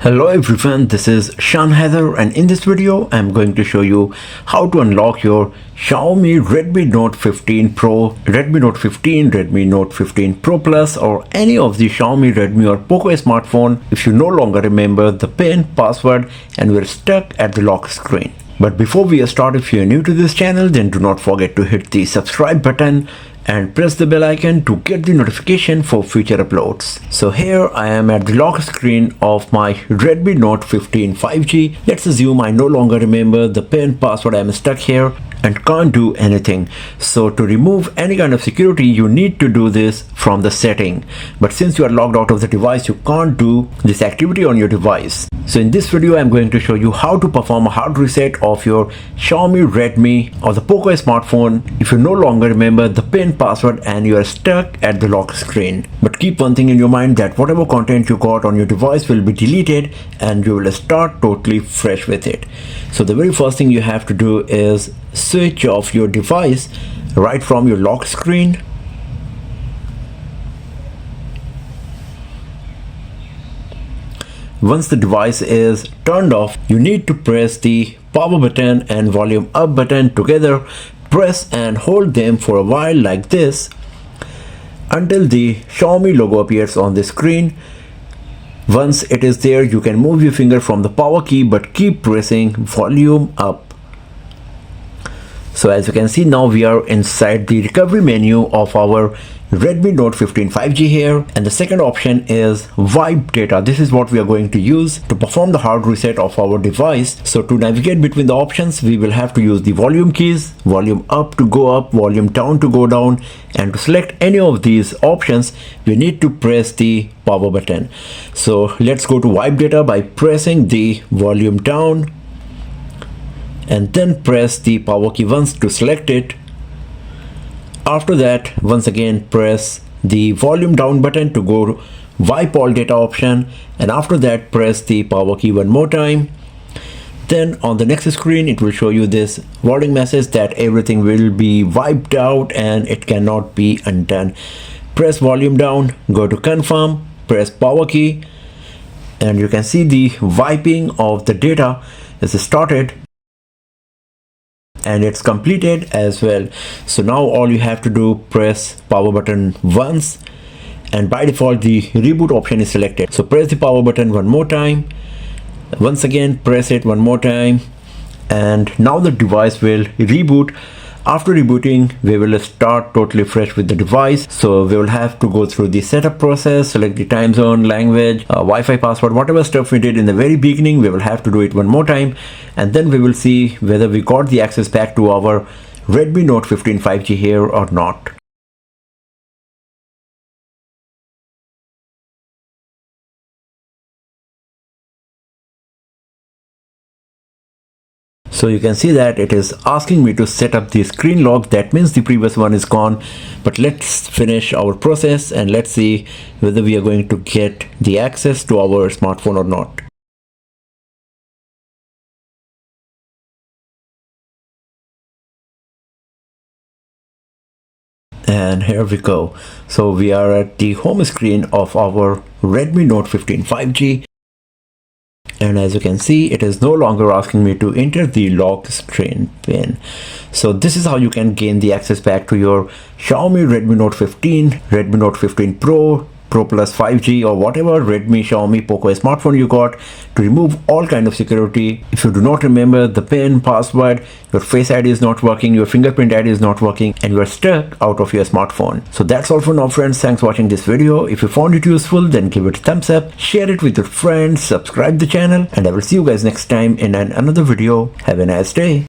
Hello everyone, this is Shan Heather, and in this video I'm going to show you how to unlock your Xiaomi Redmi Note 15 Pro, Redmi Note 15, Redmi Note 15 Pro Plus, or any of the Xiaomi, Redmi or POCO smartphone if you no longer remember the PIN, password and we're stuck at the lock screen. But before we start, if you're new to this channel, then do not forget to hit the subscribe button and press the bell icon to get the notification for future uploads. So here I am at the lock screen of my Redmi Note 15 5G. Let's assume I no longer remember the PIN, password. I'm stuck here and can't do anything. So to remove any kind of security, you need to do this from the setting. But since you are logged out of the device, you can't do this activity on your device. So in this video, I'm going to show you how to perform a hard reset of your Xiaomi, Redmi or the POCO smartphone if you no longer remember the PIN, password and you are stuck at the lock screen. But keep one thing in your mind, that whatever content you got on your device will be deleted and you will start totally fresh with it. So the very first thing you have to do is switch off your device right from your lock screen. Once the device is turned off, you need to press the power button and volume up button together. Press and hold them for a while like this until the Xiaomi logo appears on the screen. Once it is there, you can move your finger from the power key, but keep pressing volume up. So as you can see, now we are inside the recovery menu of our Redmi Note 15 5G here, and the second option is wipe data. This is what we are going to use to perform the hard reset of our device. So to navigate between the options, we will have to use the volume keys, volume up to go up, volume down to go down, and to select any of these options we need to press the power button. So let's go to wipe data by pressing the volume down and then press the power key once to select it. After that, once again press the volume down button to go wipe all data option, and after that press the power key one more time. Then on the next screen it will show you this warning message that everything will be wiped out and it cannot be undone. Press volume down, go to confirm, press power key, and you can see the wiping of the data is started and it's completed as well. So now all you have to do, press power button once, and by default the reboot option is selected. So press the power button one more time, once again press it one more time, and now the device will reboot. After rebooting, we will start totally fresh with the device. So we will have to go through the setup process, select the time zone, language, Wi-Fi password, whatever stuff we did in the very beginning, we will have to do it one more time, and then we will see whether we got the access back to our Redmi Note 15 5G here or not. So you can see that it is asking me to set up the screen lock. That means the previous one is gone. But let's finish our process and let's see whether we are going to get the access to our smartphone or not. And here we go. So we are at the home screen of our Redmi Note 15 5G. And as you can see, it is no longer asking me to enter the lock screen pin. So this is how you can gain the access back to your Xiaomi Redmi Note 15, Redmi Note 15 Pro, Pro Plus 5G or whatever Redmi, Xiaomi, POCO smartphone you got, to remove all kind of security. If you do not remember the PIN, password, your Face ID is not working, your fingerprint ID is not working, and you are stuck out of your smartphone. So that's all for now, friends. Thanks for watching this video. If you found it useful, then give it a thumbs up, share it with your friends, subscribe the channel, and I will see you guys next time in another video. Have a nice day.